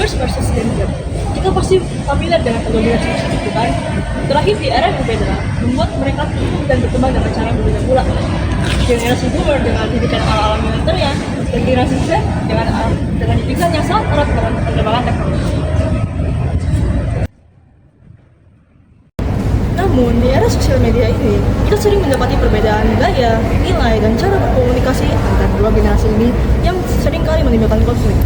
boomers versus Gen Z. Kita pasti familiar dengan perbedaan tersebut, gitu kan? Terakhir di era yang berbeda, membuat mereka tumbuh dan berkembang dengan cara berbeda pula. Generasi boomer dengan didikan ala-ala militernya, dan generasi Z dengan didikan yang sangat erat dengan perkembangan teknologi. Namun, di era sosial media ini, kita sering mendapati perbedaan gaya, nilai, dan cara berkomunikasi antara dua generasi ini yang seringkali menimbulkan konflik.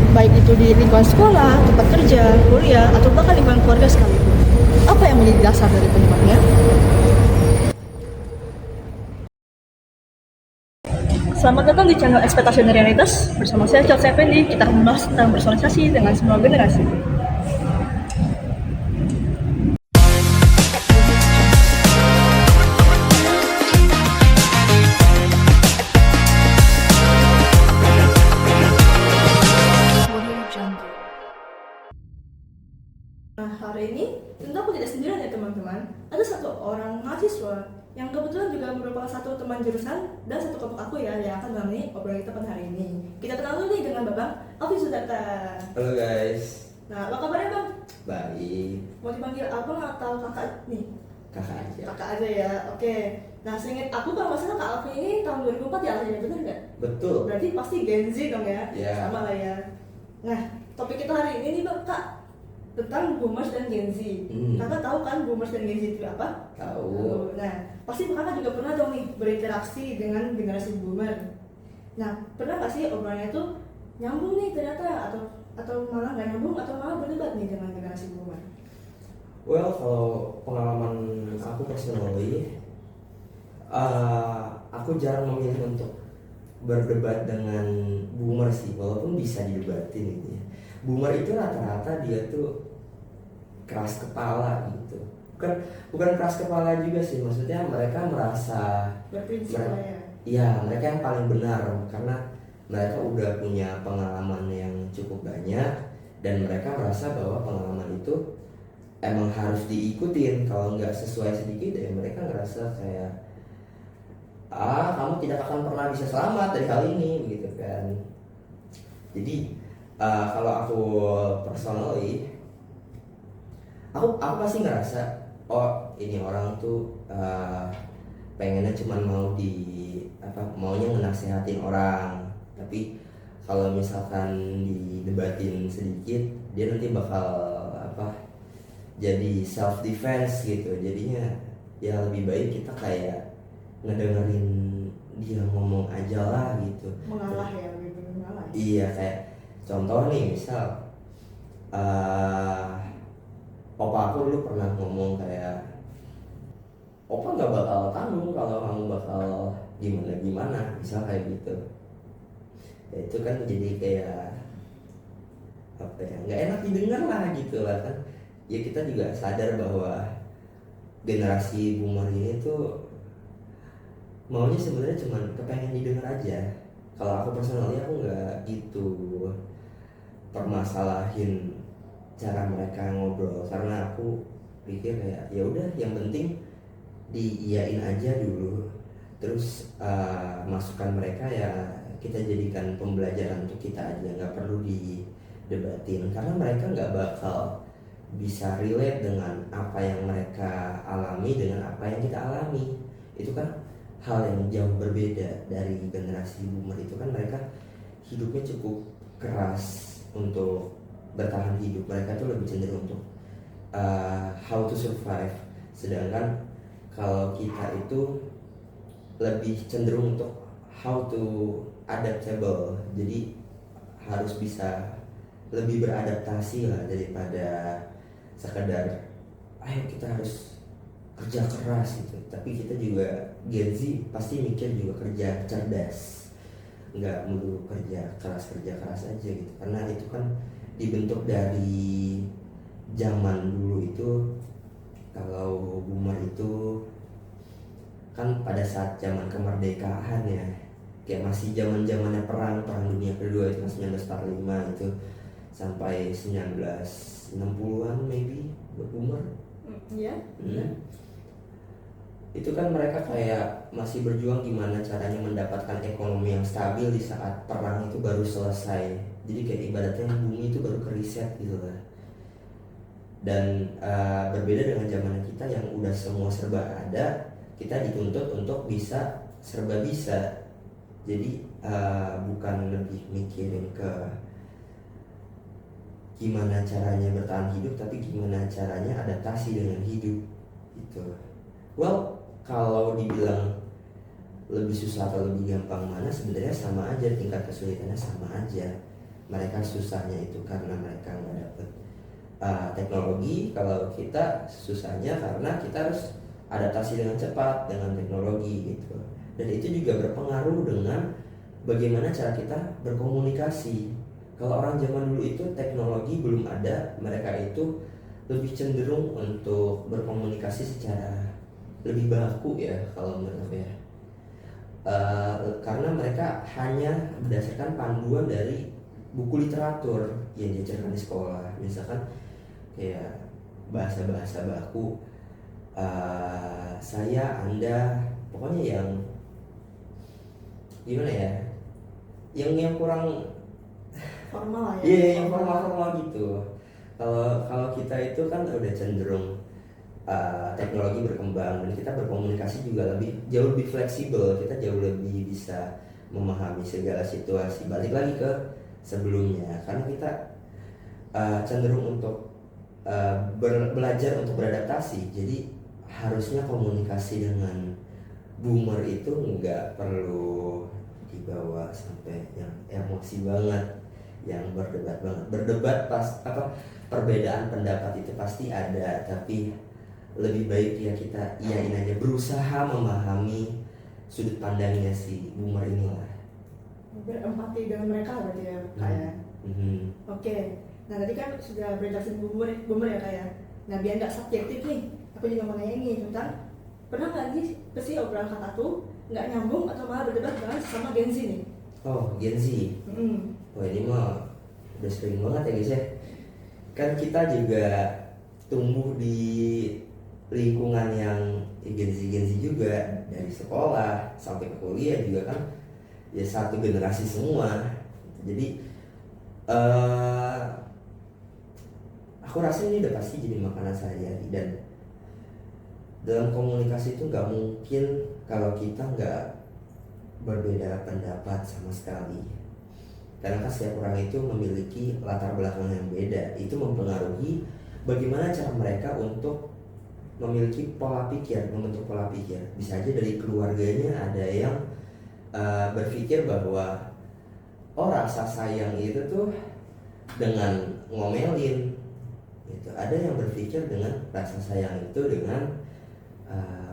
Baik itu di lingkungan sekolah, tempat kerja, kuliah, atau bahkan lingkungan keluarga sekalipun. Apa yang menjadi dasar dari penyebabnya? Selamat datang di channel Ekspektasi dan Realitas. Bersama saya, Charles Effendi, kita akan membahas tentang bersosialisasi dengan semua generasi. Nah, hari ini tentu aku tidak sendirian ya teman-teman. Ada satu orang mahasiswa yang kebetulan juga merupakan satu teman jurusan dan satu kelompok aku ya yang akan menemani obrolan kita pada hari ini. Kita kenal dulu nih dengan Babang Alvin Sudata. Halo guys. Nah, apa kabarnya Bang? Baik. Mau dipanggil abang atau kakak nih? Kakak aja. Kakak aja ya, oke. Nah, seingat aku kalau masalah Kak Alvin ini tahun 2004 ya lahirnya, bener nggak? Betul. Berarti pasti Gen Z dong ya? Ya. Sama lah ya. Nah, topik kita hari ini nih Bang, Kak, tentang boomers dan Gen Z. Kakak tahu kan boomers dan Gen Z itu apa? Tahu. Nah, pasti kakak juga pernah dong nih berinteraksi dengan generasi boomer. Nah, pernah nggak sih obrolannya tuh nyambung nih ternyata atau malah nggak nyambung atau malah berdebat nih dengan generasi boomer? Well, kalau pengalaman aku personally, aku jarang memilih untuk berdebat dengan boomer sih, walaupun bisa didebatin gitu ya. Boomer itu rata-rata dia tuh keras kepala gitu. Bukan keras kepala juga sih, maksudnya mereka merasa Berprinsip lah ya. Iya, mereka yang paling benar karena mereka udah punya pengalaman yang cukup banyak dan mereka merasa bahwa pengalaman itu emang harus diikutin. Kalau nggak sesuai sedikit ya mereka ngerasa kayak kamu tidak akan pernah bisa selamat dari hal ini gitu kan. Jadi kalau aku personally, aku pasti ngerasa ini orang tuh pengennya cuman maunya ngenasehatin orang, tapi kalau misalkan didebatin sedikit dia nanti bakal jadi self defense gitu. Jadinya ya lebih baik kita kayak ngedengerin dia ngomong aja lah gitu. Mengalah ya, lebih benar mengalah. Iya, kayak contoh nih, misal opa aku dulu pernah ngomong kayak, opa nggak bakal tanggung kalau kamu bakal gimana, misal kayak gitu. Ya, itu kan jadi kayak nggak enak didengar lah gitu lah kan. Ya kita juga sadar bahwa generasi boomer ini tuh maunya sebenarnya cuma kepengen didengar aja. Kalau aku personally aku nggak gitu permasalahin cara mereka ngobrol, karena aku pikir kayak ya udah, yang penting diiyain aja dulu, terus masukan mereka ya kita jadikan pembelajaran untuk kita aja, nggak perlu didebatin karena mereka nggak bakal bisa relate dengan apa yang mereka alami dengan apa yang kita alami. Itu kan hal yang jauh berbeda. Dari generasi boomer itu kan mereka hidupnya cukup keras untuk bertahan hidup, mereka tuh lebih cenderung untuk how to survive, sedangkan kalau kita itu lebih cenderung untuk how to adaptable, jadi harus bisa lebih beradaptasi lah daripada sekedar ayo kita harus kerja keras gitu. Tapi kita juga Gen Z pasti mikir juga kerja cerdas, nggak melulu kerja keras aja gitu, karena itu kan dibentuk dari zaman dulu itu. Kalau boomer itu kan pada saat zaman kemerdekaan ya, kayak masih zamannya perang dunia kedua itu, 1945 itu sampai 1960-an maybe buat boomer. Iya. Itu kan mereka kayak masih berjuang gimana caranya mendapatkan ekonomi yang stabil di saat perang itu baru selesai. Jadi kayak ibaratnya bumi itu baru keriset gitu lah. Dan berbeda dengan zaman kita yang udah semua serba ada, kita dituntut untuk bisa serba bisa. Jadi bukan lebih mikirin ke gimana caranya bertahan hidup, tapi gimana caranya adaptasi dengan hidup gitu. Well, kalau dibilang lebih susah atau lebih gampang mana, sebenarnya sama aja, tingkat kesulitannya sama aja. Mereka susahnya itu karena mereka nggak dapet teknologi, kalau kita susahnya karena kita harus adaptasi dengan cepat dengan teknologi gitu. Dan itu juga berpengaruh dengan bagaimana cara kita berkomunikasi. Kalau orang zaman dulu itu teknologi belum ada, mereka itu lebih cenderung untuk berkomunikasi secara lebih baku ya kalau menurut aku ya. Karena mereka hanya berdasarkan panduan dari buku literatur yang diajarkan di sekolah, misalkan kayak bahasa-bahasa baku, saya, anda, pokoknya yang gimana ya, yang kurang Formal ya. iya, yang formal-formal gitu. Kalau kita itu kan udah cenderung teknologi berkembang dan kita berkomunikasi juga jauh lebih fleksibel, kita jauh lebih bisa memahami segala situasi. Balik lagi ke sebelumnya, karena kita cenderung untuk belajar untuk beradaptasi. Jadi harusnya komunikasi dengan boomer itu nggak perlu dibawa sampai yang emosi banget, yang berdebat banget. Berdebat perbedaan pendapat itu pasti ada, tapi lebih baik ya kita iyain aja, berusaha memahami sudut pandangnya si boomer inilah. Berempati dengan mereka berarti ya Kak ya. Oke. Nah tadi kan sudah berjelasin boomer ya Kak ya. Nah biar nggak subjektif nih, aku juga mau nanya ini tentang pernah nggak nih pasti obrolan kataku nggak nyambung atau malah berdebat dengan sama Gen Z nih? Oh, Gen Z. Wah, ini mah udah sering banget ya guys ya. Kan kita juga tumbuh di lingkungan yang Gen Z juga, dari sekolah sampai ke kuliah juga kan ya satu generasi semua. Jadi aku rasa ini udah pasti jadi makanan sehari-hari. Dan dalam komunikasi itu nggak mungkin kalau kita nggak berbeda pendapat sama sekali, karena kan setiap orang itu memiliki latar belakang yang beda. Itu mempengaruhi bagaimana cara mereka untuk memiliki pola pikir, membentuk pola pikir. Bisa aja dari keluarganya ada yang berpikir bahwa rasa sayang itu tuh dengan ngomelin gitu. Ada yang berpikir dengan rasa sayang itu dengan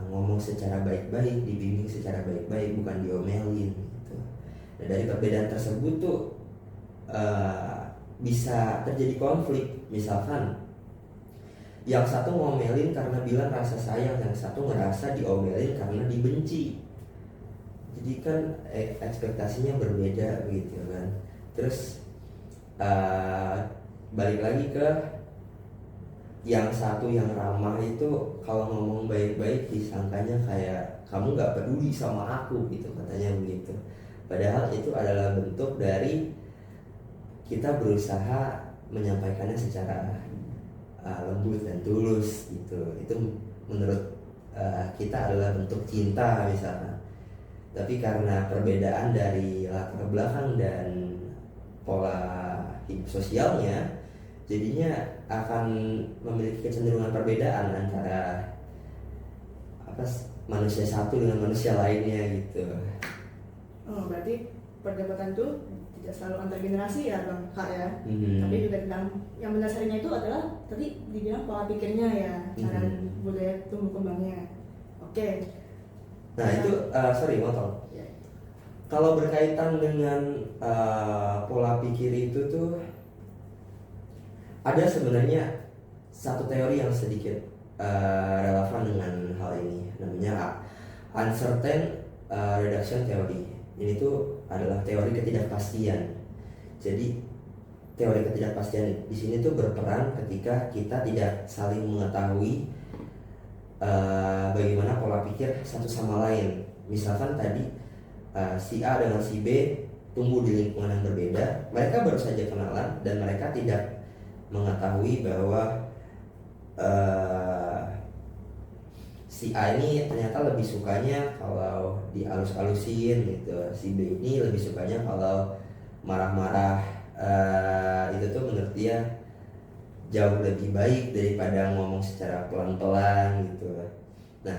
ngomong secara baik-baik, dibimbing secara baik-baik, bukan diomelin gitu. Dan dari perbedaan tersebut tuh bisa terjadi konflik. Misalkan yang satu ngomelin karena bilang rasa sayang, yang satu ngerasa diomelin karena dibenci. Jadi kan ekspektasinya berbeda gitu kan. Terus balik lagi ke yang satu yang ramah itu, kalau ngomong baik-baik disangkanya kayak kamu gak peduli sama aku gitu, katanya begitu. Padahal itu adalah bentuk dari kita berusaha menyampaikannya secara lembut dan tulus gitu. Itu menurut kita adalah bentuk cinta misalnya. Tapi karena perbedaan dari latar belakang dan pola hidup sosialnya, jadinya akan memiliki kecenderungan perbedaan antara manusia satu dengan manusia lainnya gitu. Oh, berarti perdebatan itu tidak selalu antar generasi ya Bang Kak ya. Tapi juga tentang yang mendasarinya itu adalah tadi dibilang pola pikirnya ya, cara budaya tumbuh kembangnya. Oke. Nah itu sorry motong. Kalau berkaitan dengan pola pikir itu tuh ada sebenarnya satu teori yang sedikit relevan dengan hal ini, namanya uncertain reduction theory. Ini tuh adalah teori ketidakpastian. Jadi teori ketidakpastian di sini tuh berperan ketika kita tidak saling mengetahui bagaimana pola pikir satu sama lain. Misalkan tadi si A dengan si B tumbuh di lingkungan yang berbeda, mereka baru saja kenalan dan mereka tidak mengetahui bahwa si A ini ternyata lebih sukanya kalau dialus-alusin gitu, si B ini lebih sukanya kalau marah-marah. Itu tuh menurut dia jauh lebih baik daripada ngomong secara pelan-pelan gitu. Nah,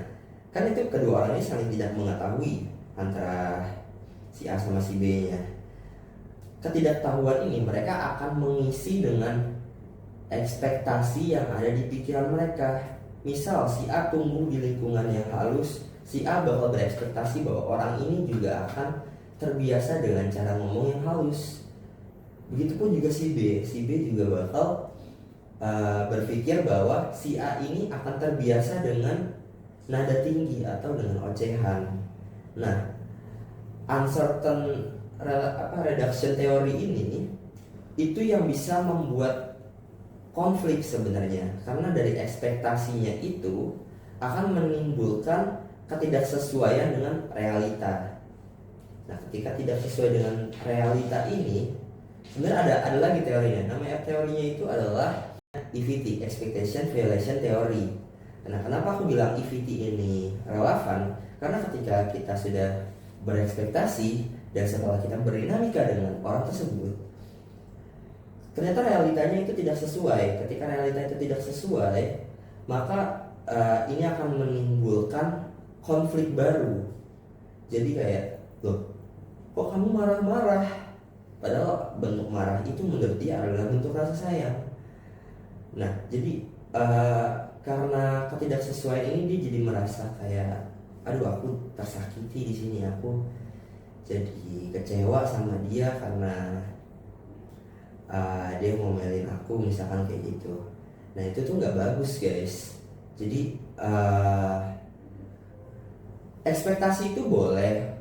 kan itu kedua orang ini saling tidak mengetahui antara si A sama si B-nya. Ketidaktahuan ini mereka akan mengisi dengan ekspektasi yang ada di pikiran mereka. Misal si A tumbuh di lingkungan yang halus, si A bakal berekspektasi bahwa orang ini juga akan terbiasa dengan cara ngomong yang halus. Begitupun juga si B juga bakal berpikir bahwa si A ini akan terbiasa dengan nada tinggi atau dengan ocehan. Nah, uncertain reduction theory ini itu yang bisa membuat konflik sebenarnya, karena dari ekspektasinya itu akan menimbulkan ketidaksesuaian dengan realita. Nah, ketika tidak sesuai dengan realita ini, sebenarnya ada lagi teorinya. Namanya teorinya itu adalah EVT, Expectation Violation Theory. Nah, kenapa aku bilang EVT ini relevan? Karena ketika kita sudah berekspektasi dan setelah kita berdinamika dengan orang tersebut, ternyata realitanya itu tidak sesuai. Ketika realita itu tidak sesuai, maka ini akan menimbulkan konflik baru. Jadi kayak, loh, kok kamu marah-marah? Padahal bentuk marah itu menurut dia adalah bentuk rasa sayang. Nah, jadi karena ketidaksesuaian ini dia jadi merasa kayak, aduh, aku tersakiti di sini, aku jadi kecewa sama dia karena dia ngomelin aku, misalkan kayak gitu. Nah, itu tuh nggak bagus, guys. Jadi ekspektasi itu boleh,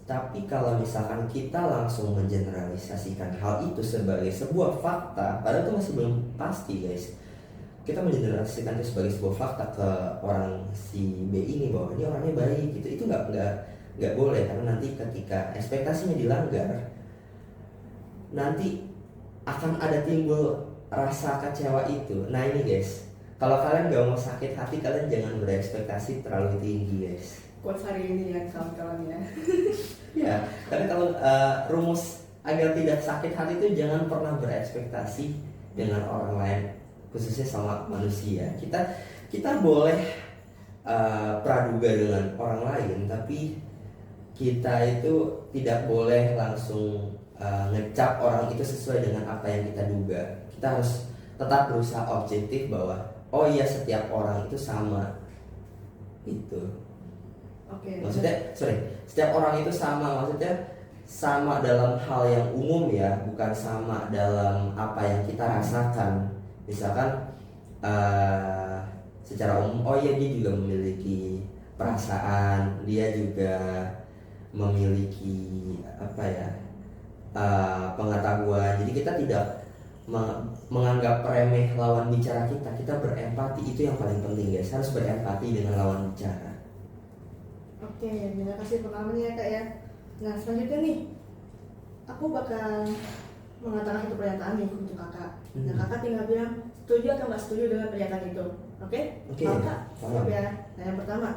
tapi kalau misalkan kita langsung mengeneralisasikan hal itu sebagai sebuah fakta, padahal itu masih belum pasti, guys. Kita mengeneralisasikan itu sebagai sebuah fakta ke orang si B ini bahwa ini orangnya baik gitu, itu nggak boleh, karena nanti ketika ekspektasinya dilanggar, nanti akan ada timbul rasa kecewa itu. Nah ini guys, kalau kalian gak mau sakit hati, kalian jangan berekspektasi terlalu tinggi, guys. Quotes hari ini ya kawan-kawan ya. Ya, karena kalau rumus agar tidak sakit hati itu jangan pernah berekspektasi dengan orang lain, khususnya sama manusia. Kita boleh praduga dengan orang lain, tapi kita itu tidak boleh langsung ngecap orang itu sesuai dengan apa yang kita duga. Kita harus tetap berusaha objektif bahwa oh iya, setiap orang itu sama itu. Oke. Maksudnya, setiap orang itu sama, maksudnya sama dalam hal yang umum ya, bukan sama dalam apa yang kita rasakan. Misalkan secara umum, oh iya, dia juga memiliki perasaan, dia juga memiliki pengetahuan. Jadi kita tidak menganggap remeh lawan bicara kita berempati. Itu yang paling penting, guys. Harus berempati dengan lawan bicara. Oke, terima kasih pengalamannya ya kak ya. Nah selanjutnya nih, aku bakal mengatakan satu pernyataan nih untuk kakak. Nah kakak tinggal bilang setuju atau nggak setuju dengan pernyataan itu. Oke? Paham kak? Siap ya. Nah yang pertama,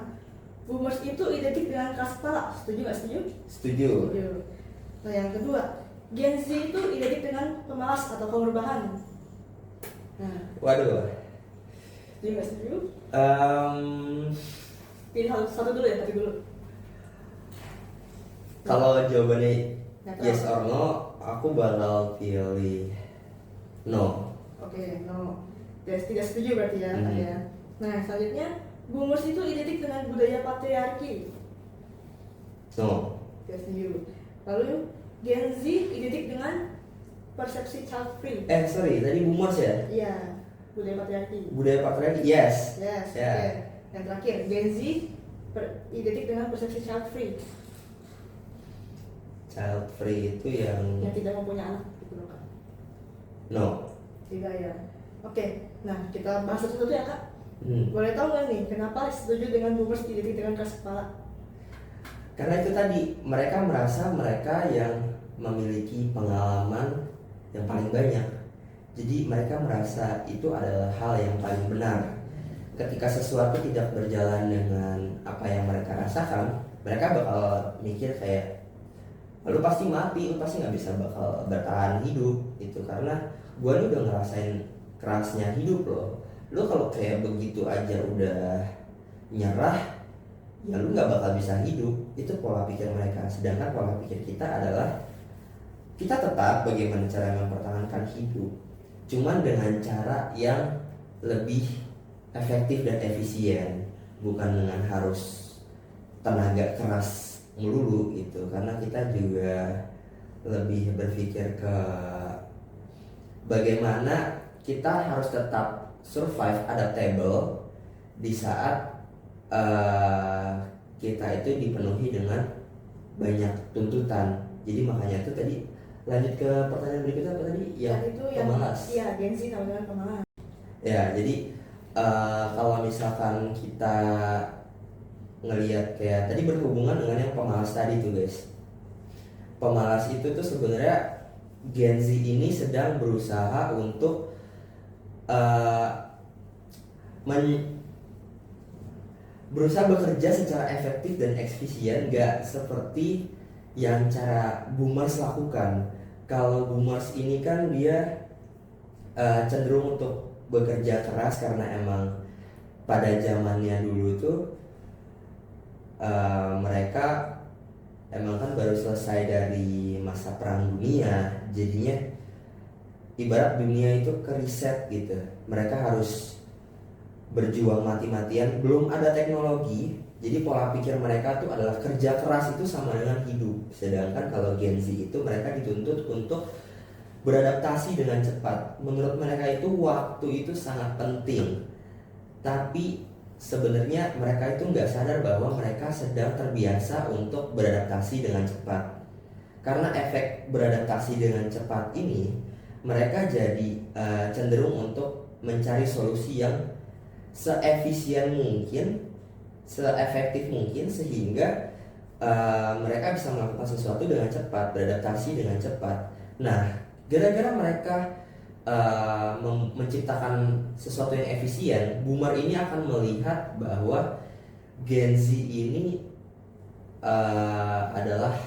boomers itu identik dengan keras kepala. Setuju nggak setuju? Setuju. Setuju. Nah yang kedua, Gen Z itu identik dengan pemalas atau kaum rebahan. Nah, Waduh. setuju nggak setuju? Pilih satu dulu ya, tapi dulu. Kalau jawabannya yes or no, aku bakal pilih no. Oke, no. Tidak setuju berarti ya, Kak ya. Nah, selanjutnya, boomers itu identik dengan budaya patriarki. No. Tidak setuju. Lalu, Gen Z identik dengan persepsi child free. Sorry, tadi boomers ya? Iya, budaya patriarki. Budaya patriarki, yes. Yes, Yeah. oke. Yang terakhir, Gen Z identik dengan persepsi child free. Child free itu yang Yang tidak mempunyai anak, gitu loh Kak. no. Tidak ya. Oke, nah kita bahas satu-satu ya Kak. Boleh tahu nggak nih, kenapa setuju dengan boomers identik dengan keras kepala? Karena itu tadi, mereka merasa mereka yang memiliki pengalaman yang paling banyak. Jadi mereka merasa itu adalah hal yang paling benar. Ketika sesuatu tidak berjalan dengan apa yang mereka rasakan, mereka bakal mikir kayak, lu pasti mati, lu pasti nggak bisa bakal bertahan hidup gitu. Karena gua nih udah ngerasain kerasnya hidup loh. Lu kalau kayak begitu aja udah nyerah, ya lu nggak bakal bisa hidup. Itu pola pikir mereka. Sedangkan pola pikir kita adalah kita tetap bagaimana cara mempertahankan hidup, cuman dengan cara yang lebih efektif dan efisien, bukan dengan harus tenaga keras melulu gitu. Karena kita juga lebih berpikir ke bagaimana kita harus tetap survive, adaptable di saat kita itu dipenuhi dengan banyak tuntutan. Jadi makanya itu tadi, lanjut ke pertanyaan berikutnya apa tadi? Ya, itu pemalas. Iya, Gen Z namanya pemalas. Ya, jadi kalau misalkan kita ngelihat kayak tadi berhubungan dengan yang pemalas tadi tuh guys. Pemalas itu tuh sebenarnya Gen Z ini sedang berusaha untuk berusaha bekerja secara efektif dan efisien, gak seperti yang cara boomers lakukan. Kalau boomers ini kan dia cenderung untuk bekerja keras karena emang pada zamannya dulu tuh mereka emang kan baru selesai dari masa perang dunia, jadinya ibarat dunia itu keriset gitu. Mereka harus berjuang mati-matian, belum ada teknologi. Jadi pola pikir mereka tuh adalah kerja keras itu sama dengan hidup. Sedangkan kalau Gen Z itu mereka dituntut untuk beradaptasi dengan cepat. Menurut mereka itu waktu itu sangat penting. Tapi sebenarnya mereka itu nggak sadar bahwa mereka sedang terbiasa untuk beradaptasi dengan cepat. Karena efek beradaptasi dengan cepat ini, mereka jadi cenderung untuk mencari solusi yang seefisien mungkin, seefektif mungkin, sehingga mereka bisa melakukan sesuatu dengan cepat, beradaptasi dengan cepat. Nah, gara-gara mereka menciptakan sesuatu yang efisien, boomer ini akan melihat bahwa Gen Z ini adalah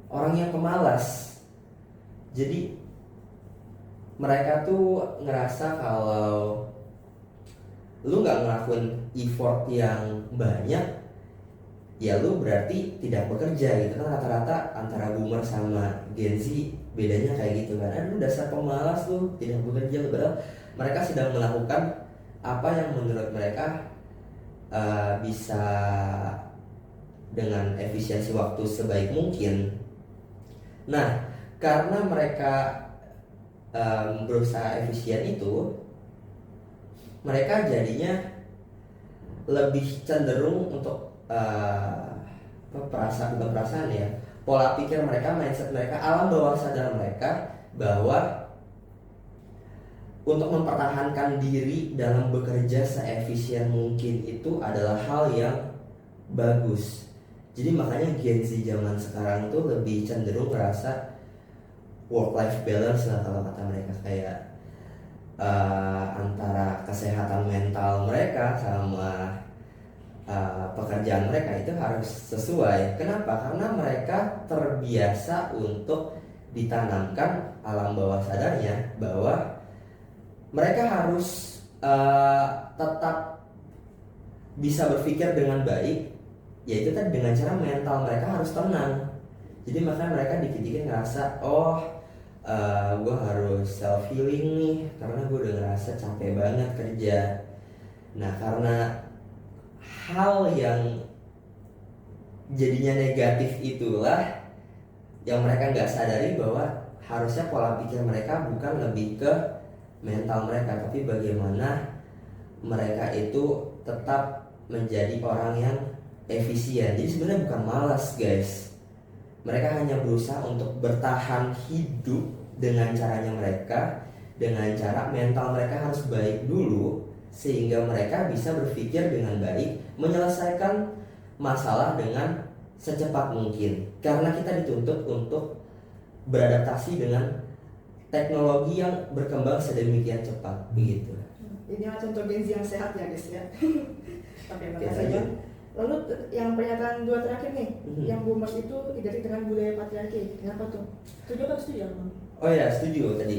orang yang pemalas. Jadi mereka tuh ngerasa kalau lu nggak ngelakuin effort yang banyak, ya lu berarti tidak bekerja gitu kan. Rata-rata antara boomer sama Gen Z bedanya kayak gitu kan. Aduh, dasar pemalas lu, tidak bekerja. Padahal mereka sedang melakukan apa yang menurut mereka bisa dengan efisiensi waktu sebaik mungkin. Nah, karena mereka berusaha efisien itu, mereka jadinya lebih cenderung untuk perasaan ya, pola pikir mereka, mindset mereka, alam bawah sadar mereka bahwa untuk mempertahankan diri dalam bekerja seefisien mungkin itu adalah hal yang bagus. Jadi makanya Gen Z zaman sekarang tuh lebih cenderung merasa work-life balance lah kalau kata mereka, kayak antara kesehatan mental mereka sama pekerjaan mereka itu harus sesuai. Kenapa? Karena mereka terbiasa untuk ditanamkan alam bawah sadarnya bahwa mereka harus tetap bisa berpikir dengan baik, yaitu tadi dengan cara mental mereka harus tenang. Jadi makanya mereka dikit-dikit ngerasa, gue harus self healing nih karena gue udah ngerasa capek banget kerja. Nah, karena hal yang jadinya negatif itulah yang mereka nggak sadari, bahwa harusnya pola pikir mereka bukan lebih ke mental mereka, tapi bagaimana mereka itu tetap menjadi orang yang efisien. Jadi sebenarnya bukan malas guys, mereka hanya berusaha untuk bertahan hidup dengan caranya mereka, dengan cara mental mereka harus baik dulu, sehingga mereka bisa berpikir dengan baik, menyelesaikan masalah dengan secepat mungkin. Karena kita dituntut untuk beradaptasi dengan teknologi yang berkembang sedemikian cepat begitu. Inilah contoh Gen Z yang sehat ya guys ya. Oke, Oke, makasih lanjut. Bang. Lalu yang pernyataan dua terakhir nih, yang boomers itu identik dengan budaya patriarki. Kenapa tuh? Setuju atau setuju ya Bang? Oh ya, setuju tadi.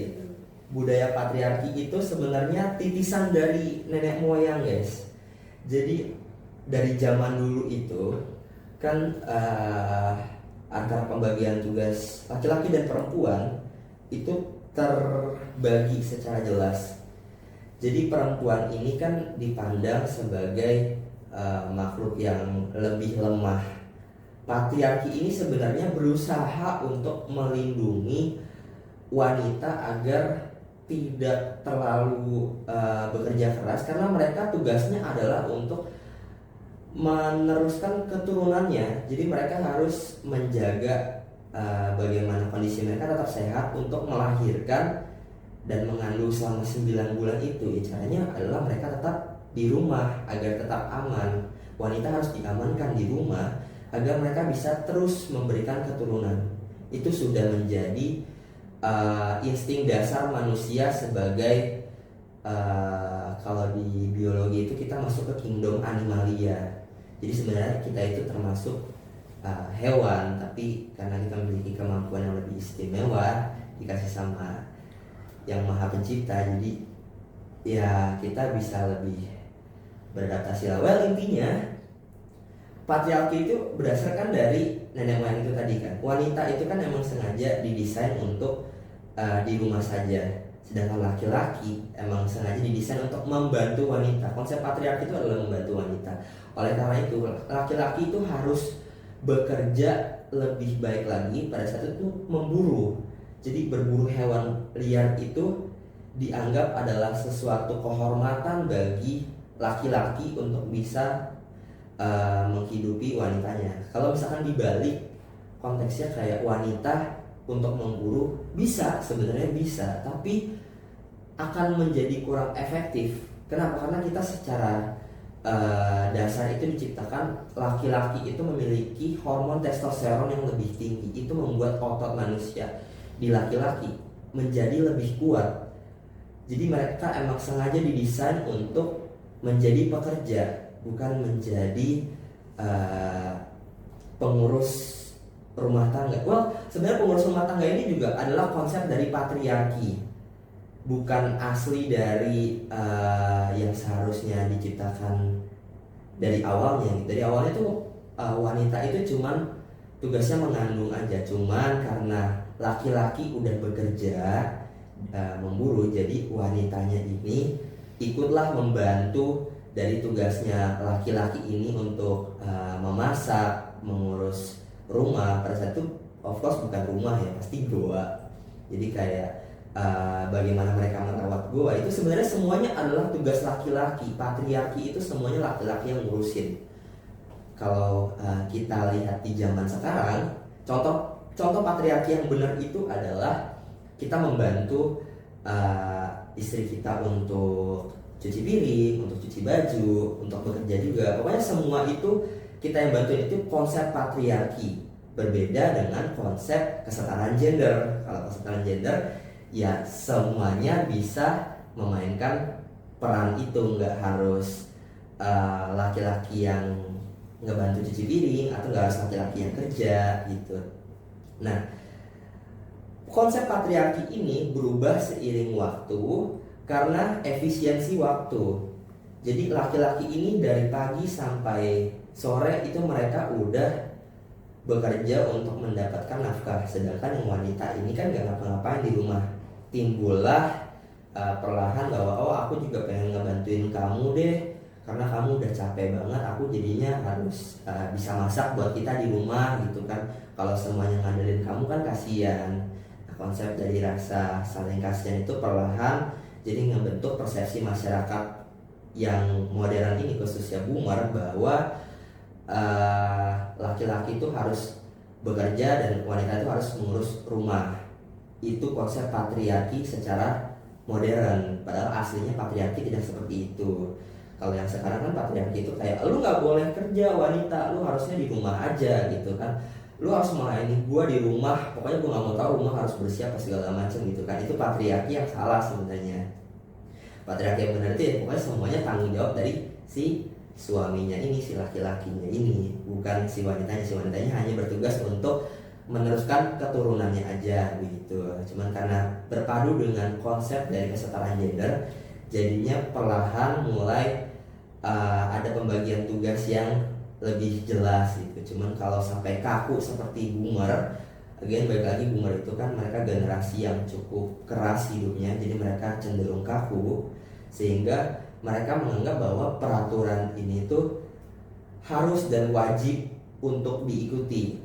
Budaya patriarki itu sebenarnya titisan dari nenek moyang guys. Jadi dari zaman dulu itu kan antara pembagian tugas laki-laki dan perempuan itu terbagi secara jelas. Jadi perempuan ini kan dipandang sebagai makhluk yang lebih lemah. Patriarki ini sebenarnya berusaha untuk melindungi wanita agar tidak terlalu bekerja keras, karena mereka tugasnya adalah untuk meneruskan keturunannya. Jadi mereka harus menjaga bagaimana kondisi mereka tetap sehat untuk melahirkan dan mengandung selama 9 bulan itu. Caranya adalah mereka tetap di rumah agar tetap aman. Wanita harus diamankan di rumah agar mereka bisa terus memberikan keturunan. Itu sudah menjadi insting dasar manusia sebagai kalau di biologi itu kita masuk ke kingdom animalia. Jadi sebenarnya kita itu termasuk hewan, tapi karena kita memiliki kemampuan yang lebih istimewa dikasih sama yang maha pencipta, jadi ya kita bisa lebih beradaptasi lah. Well, intinya patriarki itu berdasarkan dari nenek moyang itu tadi kan. Wanita itu kan emang sengaja didesain untuk di rumah saja, sedangkan laki-laki emang sengaja didesain untuk membantu wanita. Konsep patriarki itu adalah membantu wanita. Oleh karena itu laki-laki itu harus bekerja lebih baik lagi pada saat itu memburu. Jadi berburu hewan liar itu dianggap adalah sesuatu kehormatan bagi laki-laki untuk bisa menghidupi wanitanya. Kalau misalkan dibalik konteksnya kayak wanita untuk memburu bisa, sebenarnya bisa, tapi akan menjadi kurang efektif. Kenapa? Karena kita secara dasar itu diciptakan laki-laki itu memiliki hormon testosteron yang lebih tinggi. Itu membuat otot manusia di laki-laki menjadi lebih kuat. Jadi mereka emang sengaja didesain untuk menjadi pekerja, bukan menjadi pengurus rumah tangga. Well, sebenarnya pengurus rumah tangga ini juga adalah konsep dari patriarki, bukan asli dari yang seharusnya diciptakan dari awalnya. Dari awalnya tuh wanita itu cuman tugasnya mengandung aja, cuman karena laki-laki udah bekerja memburu, jadi wanitanya ini ikutlah membantu dari tugasnya laki-laki ini untuk memasak, mengurus rumah. Pada saat itu of course bukan rumah ya, pasti goa. Jadi kayak bagaimana mereka merawat goa, itu sebenarnya semuanya adalah tugas laki-laki. Patriarki itu semuanya laki-laki yang ngurusin. Kalau kita lihat di zaman sekarang, contoh patriarki yang benar itu adalah kita membantu istri kita untuk cuci piring, untuk cuci baju, untuk bekerja juga. Pokoknya semua itu kita yang bantuin. Itu konsep patriarki. Berbeda dengan konsep kesetaraan gender. Kalau kesetaraan gender ya semuanya bisa memainkan peran itu, nggak harus laki-laki yang ngebantu cuci piring atau nggak harus laki-laki yang kerja gitu. Nah, konsep patriarki ini berubah seiring waktu karena efisiensi waktu. Jadi laki-laki ini dari pagi sampai sore itu mereka udah bekerja untuk mendapatkan nafkah, sedangkan yang wanita ini kan gak ngapa-ngapain di rumah. Timbullah perlahan bahwa oh aku juga pengen ngebantuin kamu deh, karena kamu udah capek banget, aku jadinya harus bisa masak buat kita di rumah gitu kan. Kalau semuanya ngandelin kamu kan kasihan. Nah, konsep dari rasa saling kasihan itu perlahan jadi ngebentuk persepsi masyarakat yang modern ini, khususnya boomer, bahwa laki-laki itu harus bekerja dan wanita itu harus mengurus rumah. Itu konsep patriarki secara modern, padahal aslinya patriarki tidak seperti itu. Kalau yang sekarang kan patriarki itu kayak lu nggak boleh kerja wanita, lu harusnya di rumah aja gitu kan. lu harus melayani gue di rumah, pokoknya gue nggak mau tahu rumah harus bersih apa segala macam gitu kan. Itu patriarki yang salah sebenarnya. Patriarki yang benar itu ya pokoknya semuanya tanggung jawab dari si suaminya ini, si laki-lakinya ini, bukan si wanitanya. Si wanitanya hanya bertugas untuk meneruskan keturunannya aja gitu. Cuman karena berpadu dengan konsep dari kesetaraan gender, jadinya perlahan mulai ada pembagian tugas yang lebih jelas gitu. Cuman kalau sampai kaku seperti boomer, again balik lagi, boomer itu kan mereka generasi yang cukup keras hidupnya, jadi mereka cenderung kaku, sehingga mereka menganggap bahwa peraturan ini tuh harus dan wajib untuk diikuti.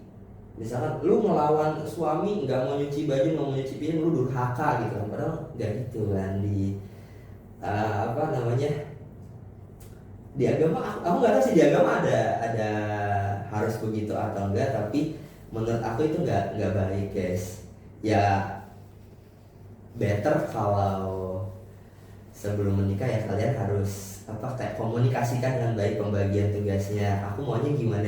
Misalkan lu melawan suami, nggak mau nyuci baju, nggak mau nyuci piring, lu durhaka gitu kan. Padahal nggak gitu kan di di agama. Aku nggak tahu sih di agama ada harus begitu atau enggak, tapi menurut aku itu nggak baik guys. Ya better kalau sebelum menikah ya kalian harus kayak komunikasikan dengan baik pembagian tugasnya. Aku maunya gimana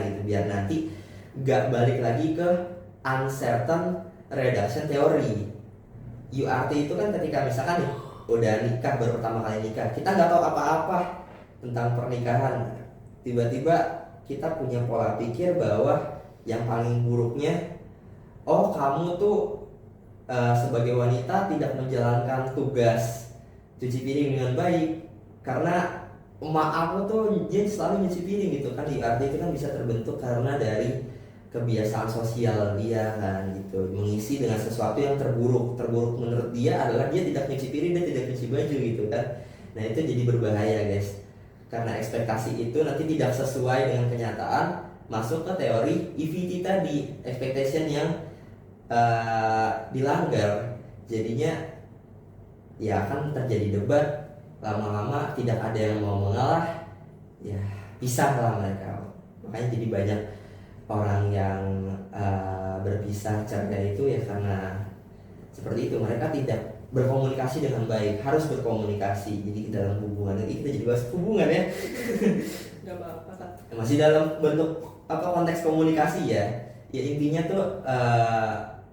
gitu, biar nanti nggak balik lagi ke uncertain reduction theory. URT itu kan ketika misalkan nih udah nikah, baru pertama kali nikah, kita nggak tahu apa-apa tentang pernikahan, tiba-tiba kita punya pola pikir bahwa yang paling buruknya, oh kamu tuh sebagai wanita tidak menjalankan tugas cuci piring dengan baik karena emak aku tuh selalu nyuci piring gitu kan. Arti itu kan bisa terbentuk karena dari kebiasaan sosial dia kan gitu, mengisi dengan sesuatu yang terburuk menurut dia adalah dia tidak nyuci piring, dia tidak nyuci baju gitu kan. Nah itu jadi berbahaya guys, karena ekspektasi itu nanti tidak sesuai dengan kenyataan, masuk ke teori EVT tadi, expectation yang dilanggar. Jadinya ya akan terjadi debat, lama-lama tidak ada yang mau mengalah, ya pisahlah mereka. Makanya jadi banyak orang yang berpisah cerai itu ya karena seperti itu, mereka tidak berkomunikasi dengan baik. Harus berkomunikasi. Jadi dalam hubungan ini kita jadi bahas hubungan ya. Gak apa-apa kan. Masih dalam bentuk konteks komunikasi ya. Ya intinya tuh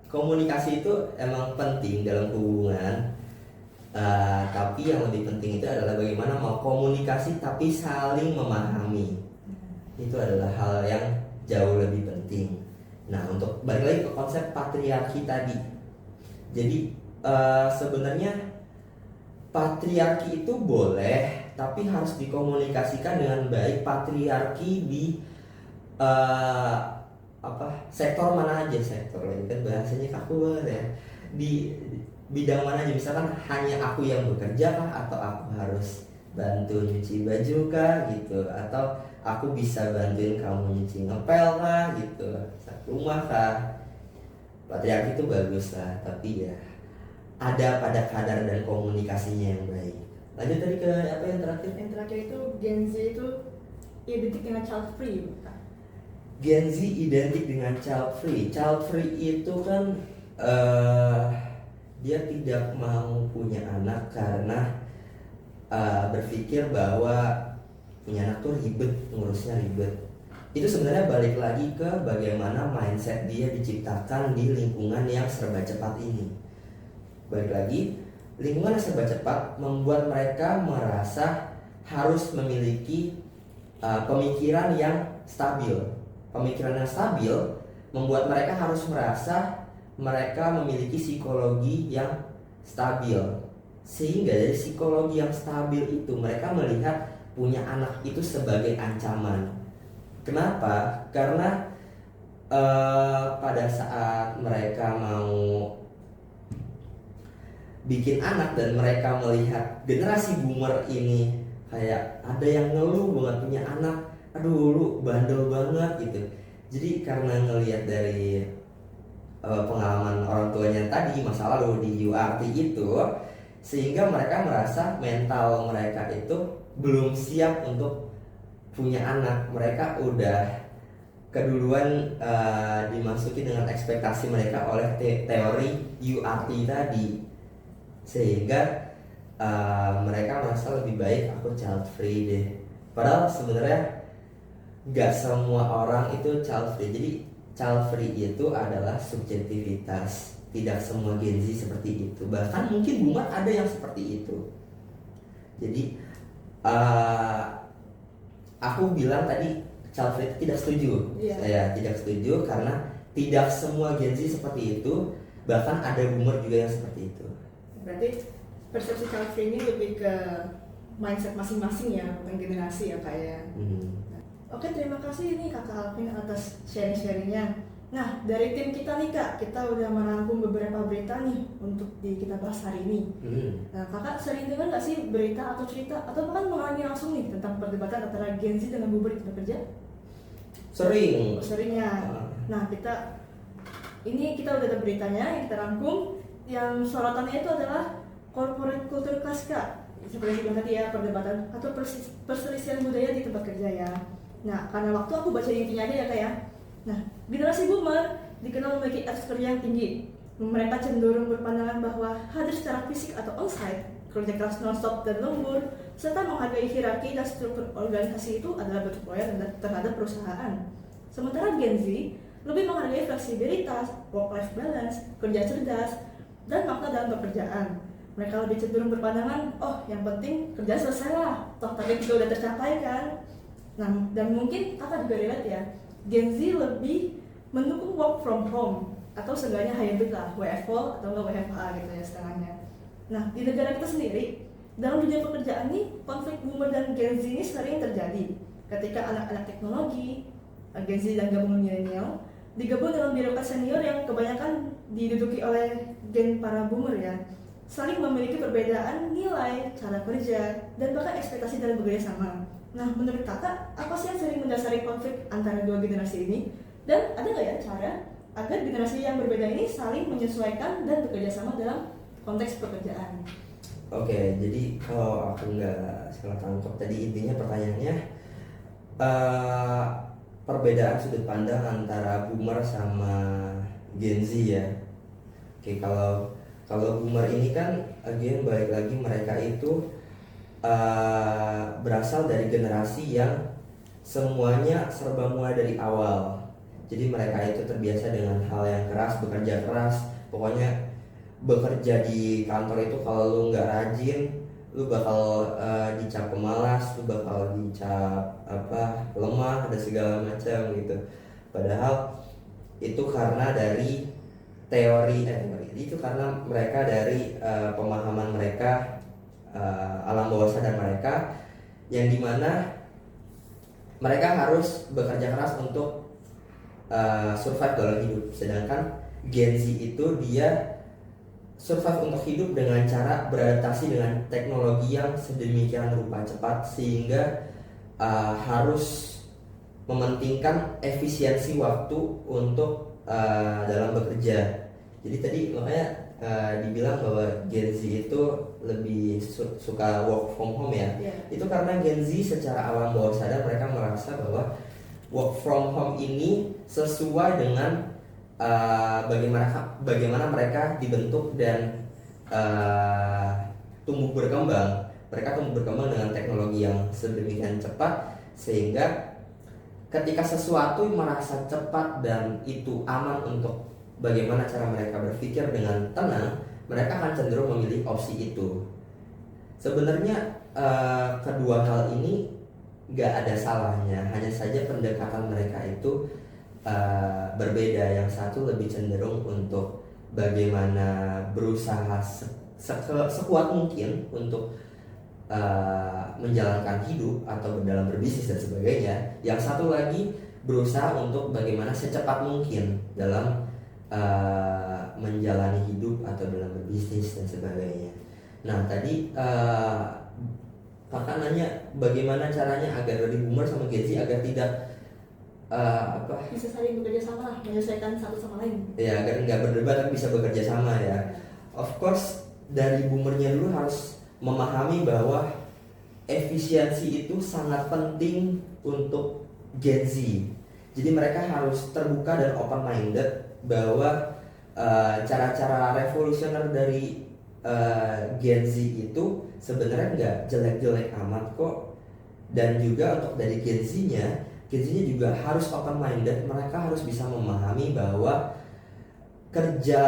komunikasi itu emang penting dalam hubungan. Tapi yang lebih penting itu adalah bagaimana mau komunikasi tapi saling memahami. Itu adalah hal yang jauh lebih penting. Nah untuk balik lagi ke konsep patriarki tadi, jadi sebenarnya patriarki itu boleh tapi harus dikomunikasikan dengan baik. Patriarki di sektor mana aja, sektor lagi kan bahasanya kaku banget ya, di bidang mana aja. Misalkan hanya aku yang bekerja kah, atau aku harus bantu nyuci baju kah gitu, atau aku bisa bantuin kamu nyuci ngepel kah gitu, rumah kah. Patriarki itu bagus lah, tapi ya ada pada kadar dan komunikasinya yang baik. Lanjut tadi ke apa yang terakhir? Yang terakhir itu Gen Z itu identik dengan child free bukan? Gen Z identik dengan child free. Child free itu kan dia tidak mau punya anak karena berpikir bahwa punya anak tuh ribet, ngurusnya ribet. Itu sebenarnya balik lagi ke bagaimana mindset dia diciptakan di lingkungan yang serba cepat ini. Balik lagi, lingkungan yang serba cepat membuat mereka merasa harus memiliki pemikiran yang stabil. Pemikiran yang stabil membuat mereka harus merasa mereka memiliki psikologi yang stabil. Sehingga dari psikologi yang stabil itu mereka melihat punya anak itu sebagai ancaman. Kenapa? Karena pada saat mereka mau bikin anak dan mereka melihat generasi boomer ini kayak ada yang ngeluh banget punya anak, aduh lu bandel banget gitu. Jadi karena ngelihat dari pengalaman orang tuanya tadi, masa lalu di URT itu, sehingga mereka merasa mental mereka itu belum siap untuk punya anak. Mereka udah keduluan dimasuki dengan ekspektasi mereka oleh teori URT tadi, sehingga mereka merasa lebih baik aku child free deh. Padahal sebenarnya nggak semua orang itu child free. Jadi child free itu adalah subjektivitas. Tidak semua Gen Z seperti itu. Bahkan mungkin boomer ada yang seperti itu. Jadi aku bilang tadi child free tidak setuju. Saya tidak setuju karena tidak semua Gen Z seperti itu. Bahkan ada boomer juga yang seperti itu. Berarti persepsi child free ini lebih ke mindset masing-masing ya, bukan generasi ya Kak ya. Oke, terima kasih nih Kakak Alvin atas sharing-sharingnya. Nah, dari tim kita nih Kak, kita udah merangkum beberapa berita nih untuk kita bahas hari ini. Nah, Kakak sering dengar nggak sih berita atau cerita atau bahkan mengalami langsung nih tentang perdebatan antara Gen Z dengan boomer di tempat kerja? Sering. Sering ya. Nah, kita udah ada beritanya yang kita rangkum. Yang sorotannya itu adalah corporate culture clash Kak. Seperti yang tadi ya, perdebatan atau perselisihan budaya di tempat kerja ya. Nah, karena waktu aku baca intinya aja ya Kak ya. Nah, generasi boomer dikenal memiliki etos kerja yang tinggi. Mereka cenderung berpandangan bahwa hadir secara fisik atau on-site, kerja keras non-stop dan lembur, serta menghargai hierarki dan struktur organisasi itu adalah bentuk loyal terhadap perusahaan. Sementara Gen Z lebih menghargai fleksibilitas, work-life balance, kerja cerdas, dan makna dalam pekerjaan. Mereka lebih cenderung berpandangan, oh yang penting kerja selesai lah, toh target juga udah tercapai kan. Nah, dan mungkin kakak juga relate ya, Gen Z lebih mendukung work from home atau seenggaknya hybrid lah, WFO atau enggak WFH gitu ya setengahnya. Nah, di negara kita sendiri, dalam dunia pekerjaan nih, konflik boomer dan Gen Z ini sering terjadi ketika anak-anak teknologi, Gen Z dan gabungan milenial digabung dalam birokrat senior yang kebanyakan diduduki oleh gen para boomer ya, saling memiliki perbedaan nilai, cara kerja, dan bahkan ekspektasi dalam bekerja sama. Nah, menurut kakak, apa sih yang sering mendasari konflik antara dua generasi ini? Dan ada nggak ya cara agar generasi yang berbeda ini saling menyesuaikan dan bekerja sama dalam konteks pekerjaan? Oke, jadi kalau aku nggak salah tangkap tadi intinya pertanyaannya perbedaan sudut pandang antara boomer sama Gen Z ya. Oke, kalau boomer ini kan again balik lagi mereka itu berasal dari generasi yang semuanya serba mulai dari awal. Jadi mereka itu terbiasa dengan hal yang keras, bekerja keras. Pokoknya bekerja di kantor itu kalau lu nggak rajin, lu bakal dicap pemalas, lu bakal dicap lemah, ada segala macam gitu. Padahal itu karena dari teori itu karena mereka dari pemahaman mereka, alam bawah sadar mereka, yang dimana mereka harus bekerja keras untuk survive dalam hidup. Sedangkan Gen Z itu dia survive untuk hidup dengan cara beradaptasi dengan teknologi yang sedemikian rupa cepat sehingga harus mementingkan efisiensi waktu untuk dalam bekerja. Jadi tadi makanya dibilang bahwa Gen Z itu lebih suka work from home ya. Itu karena Gen Z secara alam bawah sadar mereka merasa bahwa work from home ini sesuai dengan bagaimana mereka dibentuk dan tumbuh berkembang. Mereka tumbuh berkembang dengan teknologi yang sedemikian cepat sehingga ketika sesuatu merasa cepat dan itu aman untuk bagaimana cara mereka berpikir dengan tenang, mereka akan cenderung memilih opsi itu. Sebenarnya kedua hal ini gak ada salahnya, hanya saja pendekatan mereka itu berbeda. Yang satu lebih cenderung untuk bagaimana berusaha sekuat mungkin untuk menjalankan hidup atau dalam berbisnis dan sebagainya. Yang satu lagi berusaha untuk bagaimana secepat mungkin dalam menjalani hidup atau dalam berbisnis dan sebagainya. Nah tadi kakak nanya bagaimana caranya agar dari boomer sama Gen Z agar tidak bisa saling bekerja sama lah, menyelesaikan satu sama lain. Ya, agar nggak berdebat tapi bisa bekerja sama ya. Of course dari boomernya dulu harus memahami bahwa efisiensi itu sangat penting untuk Gen Z. Jadi mereka harus terbuka dan open minded bahwa cara-cara revolusioner dari Gen Z itu sebenarnya nggak jelek-jelek amat kok. Dan juga untuk dari Gen Z-nya Gen Z juga harus open minded. Mereka harus bisa memahami bahwa kerja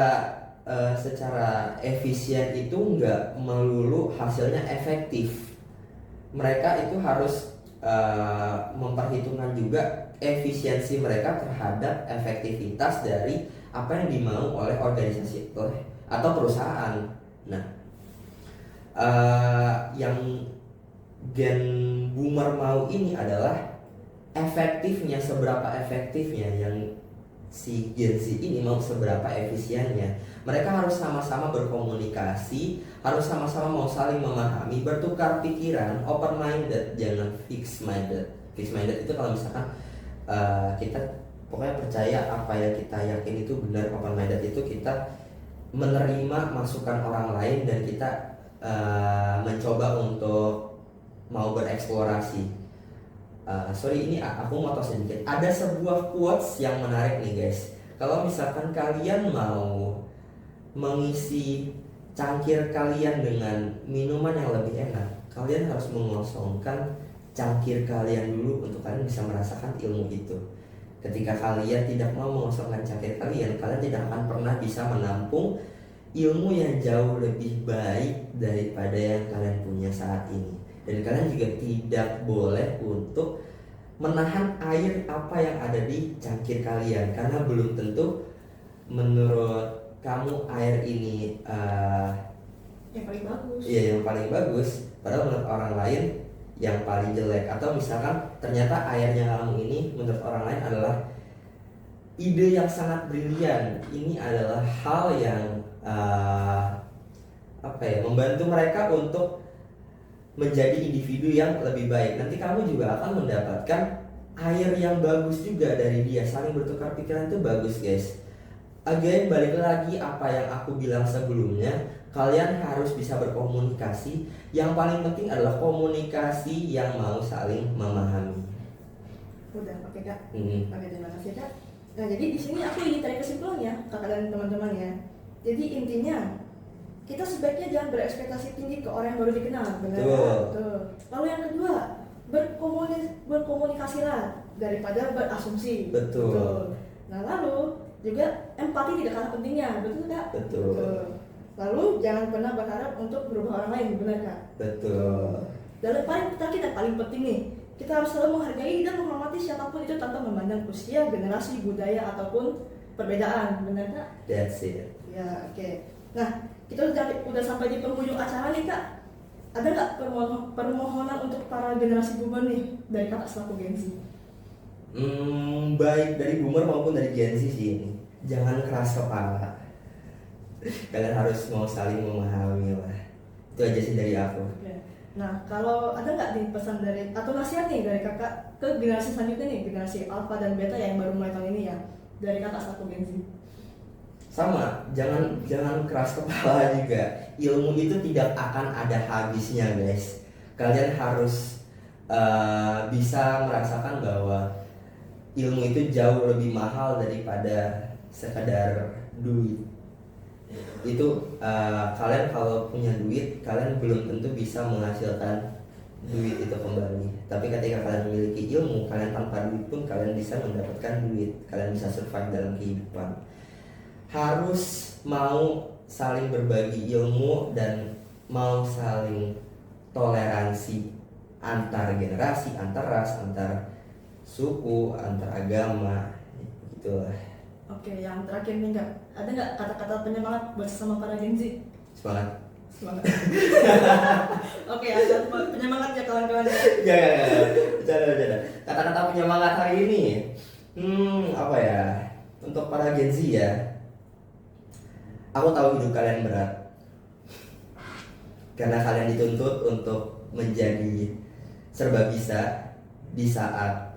secara efisien itu nggak melulu hasilnya efektif. Mereka itu harus memperhitungkan juga efisiensi mereka terhadap efektivitas dari apa yang dimau oleh organisasi atau perusahaan. Nah, yang Gen Boomer mau ini adalah seberapa efektifnya, yang si Gen Z ini mau seberapa efisiennya. Mereka harus sama-sama berkomunikasi, harus sama-sama mau saling memahami, bertukar pikiran, open minded, jangan fixed minded. Fixed minded itu kalau misalkan kita pokoknya percaya apa yang kita yakin itu benar. Open minded itu kita menerima masukan orang lain dan kita mencoba untuk mau bereksplorasi. Sorry, ini aku mau tahu sedikit. Ada sebuah quotes yang menarik nih guys. Kalau misalkan kalian mau mengisi cangkir kalian dengan minuman yang lebih enak, kalian harus mengosongkan cangkir kalian dulu untuk kalian bisa merasakan ilmu itu. Ketika kalian tidak mau mengosongkan cangkir kalian tidak akan pernah bisa menampung ilmu yang jauh lebih baik daripada yang kalian punya saat ini. Dan kalian juga tidak boleh untuk menahan air apa yang ada di cangkir kalian, karena belum tentu menurut kamu air ini yang paling bagus. Iya, yang paling bagus, padahal menurut orang lain yang paling jelek. Atau misalkan ternyata airnya kamu ini menurut orang lain adalah ide yang sangat brilian. Ini adalah hal yang membantu mereka untuk menjadi individu yang lebih baik. Nanti kamu juga akan mendapatkan air yang bagus juga dari dia. Saling bertukar pikiran itu bagus guys. Again, balik lagi apa yang aku bilang sebelumnya, kalian harus bisa berkomunikasi. Yang paling penting adalah komunikasi yang mau saling memahami. Udah, oke kak. Oke, terima kasih kak. Nah, jadi di sini aku ingin tarik kesimpulannya, kakak dan teman-teman ya. Jadi intinya kita sebaiknya jangan berekspektasi tinggi ke orang yang baru dikenal, benar? Betul. Lalu yang kedua, berkomunikasilah daripada berasumsi. Betul. Nah, lalu juga empati tidak kalah pentingnya, betul kak? Betul. Lalu jangan pernah berharap untuk berubah orang lain, benar kak? Betul. Dan paling kita paling penting nih, kita harus selalu menghargai dan menghormati siapapun itu tanpa memandang usia, generasi, budaya ataupun perbedaan, benar kak? That's it. Ya, oke. Nah, kita udah sampai di penghujung acara nih kak. Ada nggak permohonan untuk para generasi boomer nih dari kakak selaku Gen Z? Baik dari boomer maupun dari Gen Z sih ini. Jangan keras kepala. Kalian harus mau saling memahami lah. Itu aja sih dari aku. Nah, kalau ada nggak nih pesan dari atau nasihat nih dari kakak ke generasi selanjutnya nih, generasi Alpha dan Beta yang baru mulai tahun ini ya, dari kakak selaku Gen Z? Sama, jangan keras kepala juga. Ilmu itu tidak akan ada habisnya guys. Kalian harus bisa merasakan bahwa ilmu itu jauh lebih mahal daripada sekedar duit. Itu kalian kalau punya duit, kalian belum tentu bisa menghasilkan duit itu kembali. Tapi ketika kalian memiliki ilmu, kalian tanpa duit pun kalian bisa mendapatkan duit. Kalian bisa survive dalam kehidupan. Harus mau saling berbagi ilmu dan mau saling toleransi antar generasi, antar ras, antar suku, antar agama, gitulah. Oke, yang terakhir nih kak, ada nggak kata-kata penyemangat buat sama para Gen Z? Semangat. Oke, ada penyemangat ya kawan-kawan ya. Bercanda. Kata-kata penyemangat hari ini, apa ya? Untuk para Gen Z ya. Aku tahu hidup kalian berat, karena kalian dituntut untuk menjadi serba bisa di saat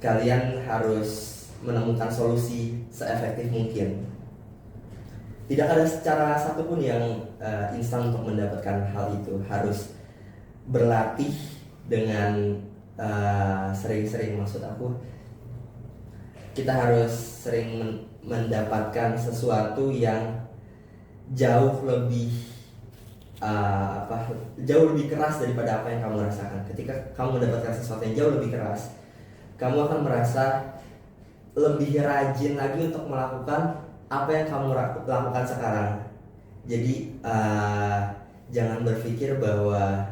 kalian harus menemukan solusi seefektif mungkin. Tidak ada cara satupun yang instan untuk mendapatkan hal itu. Harus berlatih dengan sering-sering, maksud aku kita harus sering mendapatkan sesuatu yang jauh lebih jauh lebih keras daripada apa yang kamu rasakan. Ketika kamu mendapatkan sesuatu yang jauh lebih keras, kamu akan merasa lebih rajin lagi untuk melakukan apa yang kamu lakukan sekarang. Jadi jangan berpikir bahwa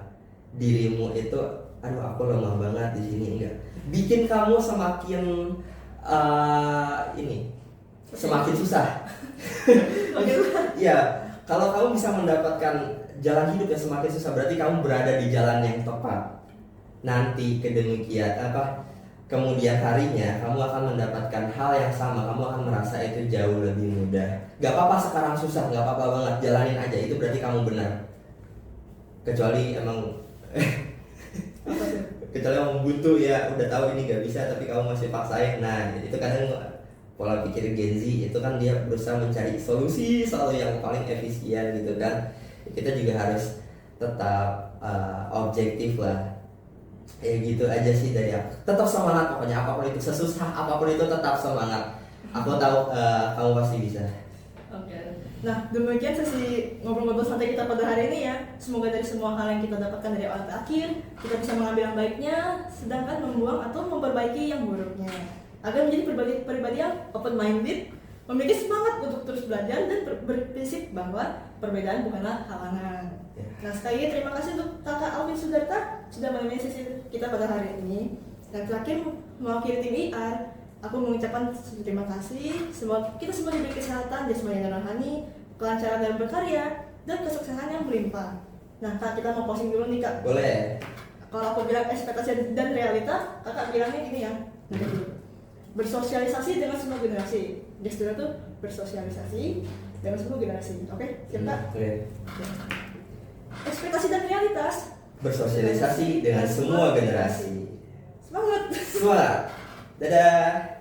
dirimu itu, aduh aku lemah banget di sini, enggak. Bikin kamu semakin semakin susah. Ya, kalau kamu bisa mendapatkan jalan hidup yang semakin susah, berarti kamu berada di jalan yang tepat. Nanti kemudian harinya kamu akan mendapatkan hal yang sama, kamu akan merasa itu jauh lebih mudah. Gak apa-apa sekarang susah, gak apa-apa banget, jalanin aja, itu berarti kamu benar. Kecuali emang buntu ya, udah tahu ini gak bisa tapi kamu masih paksain. Nah itu kadang pola pikir Gen Z itu kan, dia berusaha mencari solusi selalu yang paling efisien gitu kan. Kita juga harus tetap objektif lah. Ya gitu aja sih dari aku. Tetap semangat pokoknya, apapun itu, sesusah apapun itu tetap semangat. Aku tahu kamu pasti bisa. Oke. Nah, demikian sesi ngobrol-ngobrol santai kita pada hari ini ya. Semoga dari semua hal yang kita dapatkan dari awal ke akhir, kita bisa mengambil yang baiknya, sedangkan membuang atau memperbaiki yang buruknya. Agar menjadi pribadi yang open-minded, memiliki semangat untuk terus belajar dan berprinsip bahwa perbedaan bukanlah halangan. Nah, sekali lagi terima kasih untuk Kakak Alvin Sudarta sudah menemani sesi kita pada hari ini. Dan terakhir, mewakili tim IR, aku mengucapkan terima kasih. Semoga kita semua diberi kesehatan, jasmani dan rohani, kelancaran dalam berkarya, dan kesuksesan yang melimpah. Nah, Kak, kita mau posting dulu nih, Kak. Boleh. Kalau aku bilang ekspektasi dan realita, Kakak bilangnya gini ya. Bersosialisasi dengan semua generasi. Gesturnya tuh bersosialisasi dengan semua generasi. Oke, siap, Kak? Oke. Ekspektasi dan realitas. Bersosialisasi dengan semua generasi. Semangat. Semangat. Dadah.